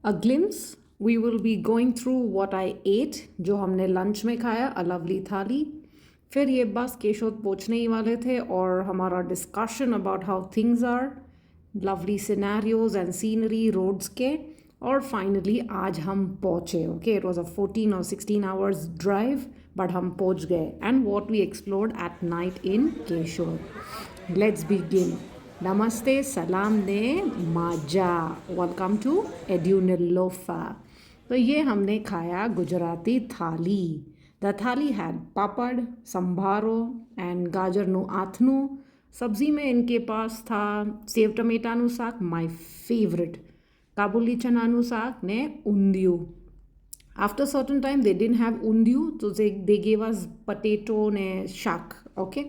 A glimpse, we will be going through what I ate, जो हमने lunch में खाया, a lovely थाली. फिर ये बस केशोद पहुँचने ही वाले थे और हमारा discussion about how things are, lovely scenarios and scenery roads के. और फाइनली आज हम पहुँचे. Okay, it was a 14 or 16 hours drive, but हम पहुँच गए. And what we explored at night in Keshod. Let's begin. Namaste, salam ne, maja. Welcome to Edunilofa. तो ये हमने खाया गुजराती थाली. The thali had papad, sambaro and gajar no athnu. सब्जी में इनके पास था सेव टमेटा नु साग, my favorite. काबुली चना नु साग ने undiyu. After a certain time they didn't have undiyu, so they gave us potato ne shak. Okay,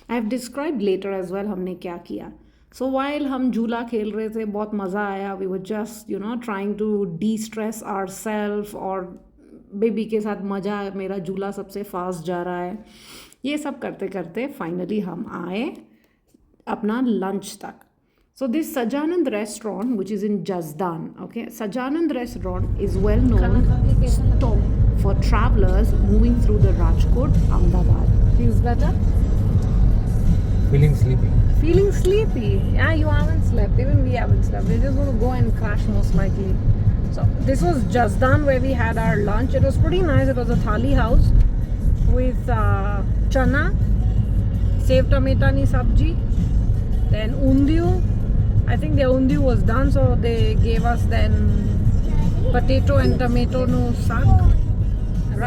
I have described later as well हमने क्या किया. So while हम झूला खेल रहे थे, बहुत मज़ा आया. We were just trying to de-stress ourselves, और बेबी के साथ मज़ा, मेरा झूला सबसे फास्ट जा रहा है. ये सब करते करते फाइनली हम आए अपना लंच तक. So this Sajanand restaurant, which is in Jazdan, okay, Sajanand restaurant is well known stop for travelers moving through the Rajkot, Ahmedabad. Feels better? Feeling sleepy. Feeling sleepy? Yeah, you haven't slept. Even we haven't slept. We're just going to go and crash most likely. So this was Jazdan where we had our lunch. It was pretty nice. It was a thali house with chana, sev tomato ni sabji, then undiyu. I think the undiyu was done, so they gave us then potato and tomato no saag,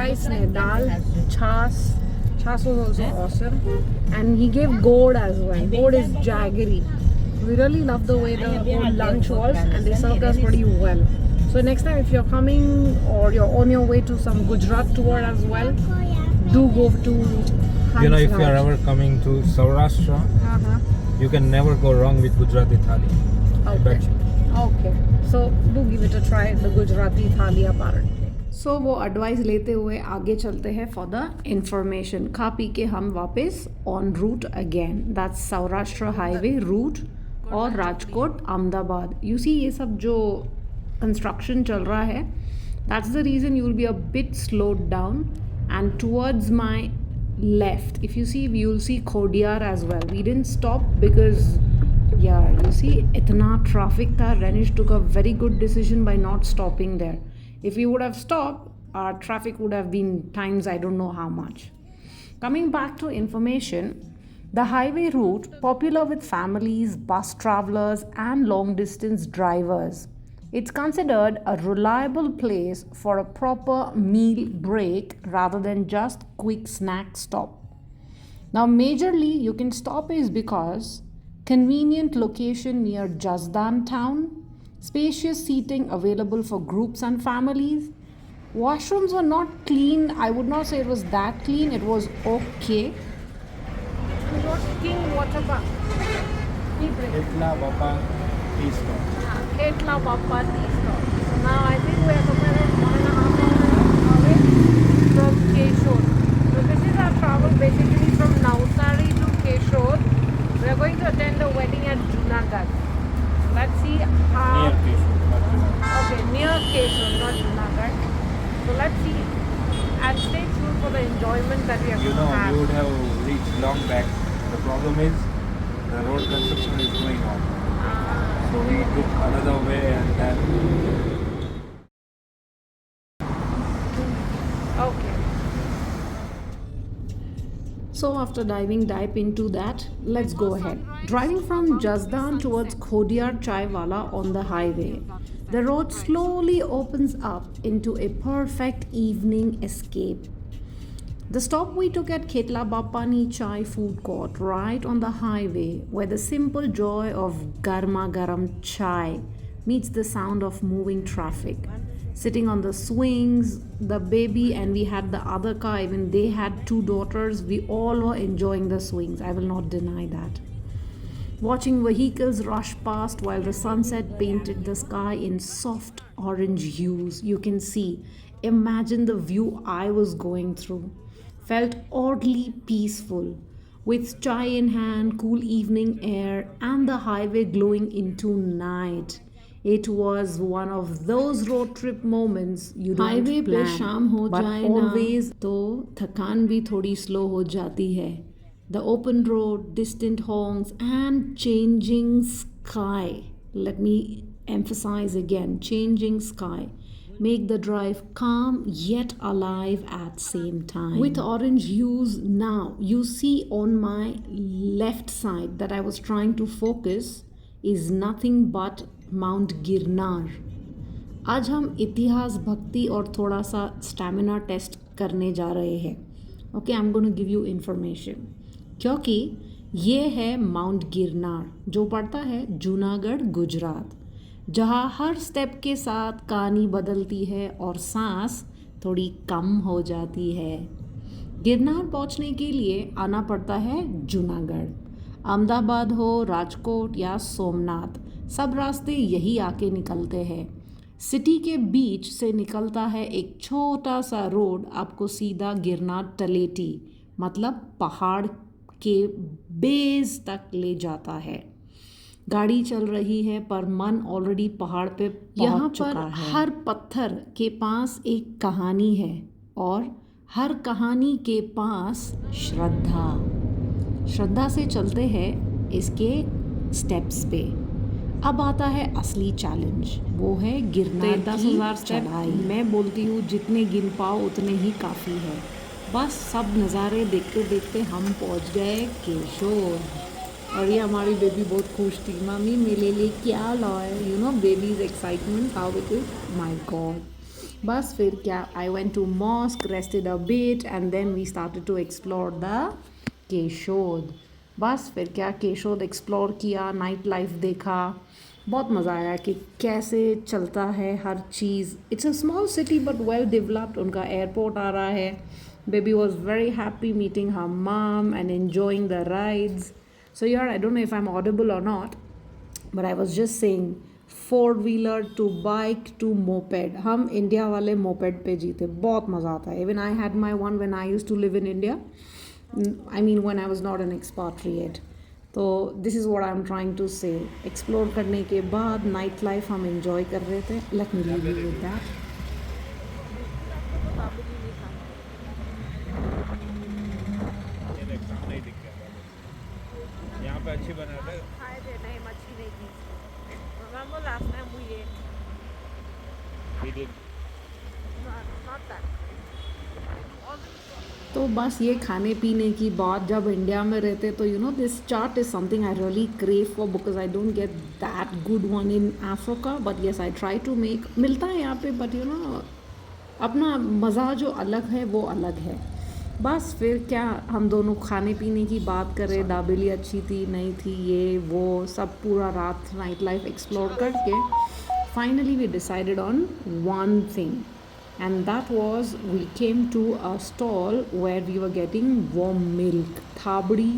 rice ne dal, chas. Chas was also awesome, and he gave gourd as well. Gourd is jaggery. We really love the way the whole lunch was, and they served us pretty well. So next time if you're coming or you're on your way to some Gujarat tour as well, do go to Hans If you're ever coming to Saurashtra, you can never go wrong with Gujarati thali. I bet you. Okay, so do give it a try, the Gujarati thali apparently. So वो advice लेते हुए आगे चलते हैं for the information. खा पी के हम वापस on route again. That's Saurashtra highway route और राजकोट अहमदाबाद. यू सी ये सब जो कंस्ट्रक्शन चल रहा है, that's the reason you will be a bit slowed down. And towards my left, if you see, you'll see Khodiyar as well. We didn't stop because you see itna traffic tha. Renish took a very good decision by not stopping there. If we would have stopped, our traffic would have been times I don't know how much. Coming back to information, the highway route popular with families, bus travelers and long distance drivers. It's considered a reliable place for a proper meal break rather than just quick snack stop. Now majorly you can stop is because convenient location near Jazdan town, spacious seating available for groups and families. Washrooms were not clean. I would not say it was that clean. It was okay. King water park. Ketla Bappa Tea Stall. Ketla Bappa Tea Stall. So now I think we are somewhere around 1.5 hours away from Keshod. So this is our travel basically from Navsari to Keshod. We are going to attend a wedding at Junagadh. Let's see how. Near Keshod, not Junagadh. Okay, near Keshod, not Junagadh. So let's see. And stay tuned for the enjoyment that we are going to have. You would have reached long back. The problem is the road construction is going on. So we took another way and then Okay. So after diving deep into that, let's go ahead. Driving from Jazdan towards Khodiyar Chai Wala on the highway, the road slowly opens up into a perfect evening escape. The stop we took at Ketla Bapani Chai food court right on the highway, where the simple joy of garma garam chai meets the sound of moving traffic. Sitting on the swings, the baby and we had the other car, even they had 2 daughters, we all were enjoying the swings. I will not deny that. Watching vehicles rush past while the sunset painted the sky in soft orange hues. You can see, imagine the view I was going through. Felt oddly peaceful. With chai in hand, cool evening air, and the highway glowing into night. It was one of those road trip moments you don't highway पे plan, शाम हो but जाए always ना तो थकान भी थोड़ी slow हो जाती है. The open road, distant honks and changing sky. Let me emphasize again, changing sky make the drive calm yet alive at same time. With orange hues now, you see on my left side that I was trying to focus is nothing but Mount Girnar. आज हम इतिहास, भक्ति और थोड़ा सा stamina test करने जा रहे हैं. Okay, I am gonna give you information. क्योंकि ये है माउंट गिरनार जो पड़ता है जूनागढ़, गुजरात, जहाँ हर स्टेप के साथ कहानी बदलती है और सांस थोड़ी कम हो जाती है. गिरनार पहुँचने के लिए आना पड़ता है जूनागढ़. अहमदाबाद हो, राजकोट या सोमनाथ, सब रास्ते यही आके निकलते हैं. सिटी के बीच से निकलता है एक छोटा सा रोड आपको सीधा गिरनार तलेटी मतलब पहाड़ के बेस तक ले जाता है. गाड़ी चल रही है पर मन ऑलरेडी पहाड़ पे पहुंच चुका है. हर पत्थर के पास एक कहानी है और हर कहानी के पास श्रद्धा से चलते हैं इसके स्टेप्स पे. अब आता है असली चैलेंज, वो है गिरनार की 10,000 स्टेप. मैं बोलती हूँ जितने गिन पाओ उतने ही काफ़ी है. बस सब नज़ारे देखते देखते हम पहुँच गए केशोर. और ये हमारी बेबी बहुत खुश थी. मम्मी मेरे लिए क्या लाए? You know baby's excitement how it is. My god. बस फिर क्या, I went to mosque, rested a bit and then we started to explore the Keshod. बस फिर क्या, केशोद एक्सप्लोर किया, नाइट लाइफ देखा. बहुत मज़ा आया कि कैसे चलता है हर चीज़. It's a small city but well developed. उनका एयरपोर्ट आ रहा है. Baby was very happy meeting her mom and enjoying the rides. So yeah, I don't know if I'm audible or not, but I was just saying 4-wheeler to bike to moped. हम India वाले moped पे जीते. बहुत मज़ा आता है. Even I had my one when I used to live in India. I mean when I was not an expatriate. तो this is what I'm trying to say. Explore करने के बाद night life हम enjoy कर रहे थे. Let me leave you with that. यहाँ पे अच्छी बना रहे. नहीं मच्छी नहीं की. Remember last time we ate? We did. Not that. तो बस ये खाने पीने की बात, जब इंडिया में रहते तो you know this chaat is something I really crave for because I don't get that good one in Africa. But yes I try to make. मिलता है यहाँ पे बट यू नो अपना मज़ा जो अलग है वो अलग है. बस फिर क्या, हम दोनों खाने पीने की बात करें. दाबेली अच्छी थी नहीं थी, ये वो सब पूरा रात नाइट लाइफ एक्सप्लोर करके finally we decided on one thing. And that was, we came to a stall where we were getting warm milk, thabdi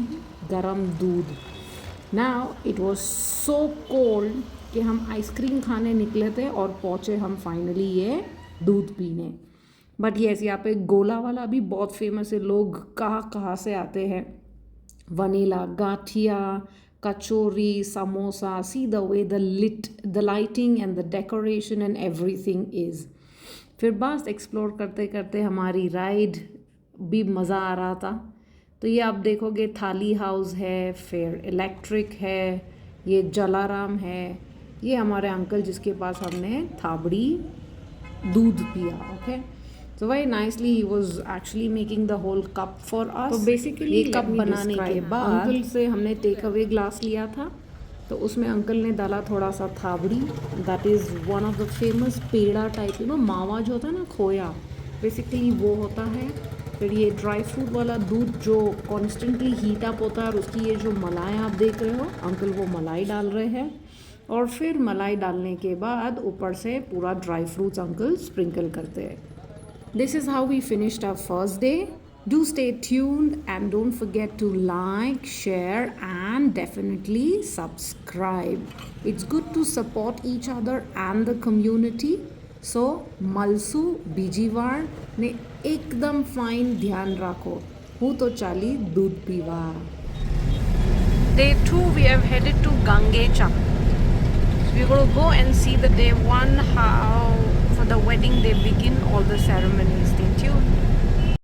garam दूध. Now it was so cold कि हम आइसक्रीम खाने निकले थे और पहुँचे हम फाइनली ये दूध पीने. बट येस, यहाँ पे गोला वाला भी बहुत फेमस है. लोग कहाँ कहाँ से आते हैं. Vanilla, gathiya, kachori, samosa. See the way the lighting and the decoration and everything is. फिर बस एक्सप्लोर करते करते हमारी राइड भी मज़ा आ रहा था. तो ये आप देखोगे थाली हाउस है, फिर इलेक्ट्रिक है, ये जलाराम है. ये हमारे अंकल जिसके पास हमने थाबड़ी दूध पिया. Okay, so very nicely he was actually making the whole cup for us. तो बेसिकली ये कप बनाने के बाद अंकल से हमने टेक अवे ग्लास लिया था. तो उसमें अंकल ने डाला थोड़ा सा थाबड़ी. That is one of the famous peda type, you know mawa जो होता है ना, खोया, बेसिकली वो होता है. फिर ये ड्राई फ्रूट वाला दूध जो कॉन्स्टेंटली हीट अप होता है और उसकी ये जो मलाई आप देख रहे हो, अंकल वो मलाई डाल रहे हैं. और फिर मलाई डालने के बाद ऊपर से पूरा ड्राई फ्रूट्स अंकल स्प्रिंकल करते हैं. This is how we finished our first day. Do stay tuned and don't forget to like, share and definitely subscribe. It's good to support each other and the community. So, Malsu Bijivar ने एकदम fine ध्यान रखो. हूँ तो चाली दूध पीवा. Day 2 we have headed to Gangecham. we're going to go and see the day one, how for the wedding they begin all the ceremonies.